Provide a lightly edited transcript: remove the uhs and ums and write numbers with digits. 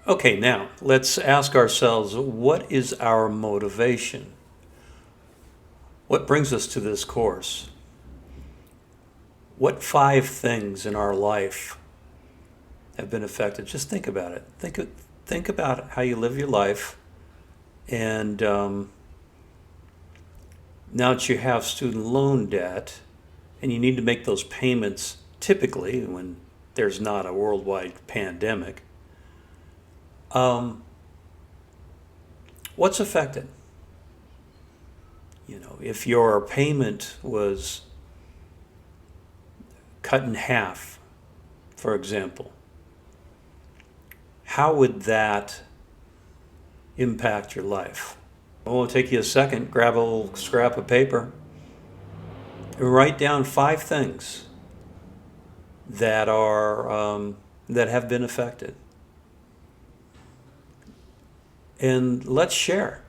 Okay, now let's ask ourselves, what is our motivation? What brings us to this course? What 5 things in our life have been affected? Just think about it. Think about how you live your life, and now that you have student loan debt, and you need to make those payments typically when there's not a worldwide pandemic, what's affected? If your payment was cut in half, for example, how would that impact your life? It won't take you a second. Grab a little scrap of paper and write down 5 things that that have been affected, and let's share.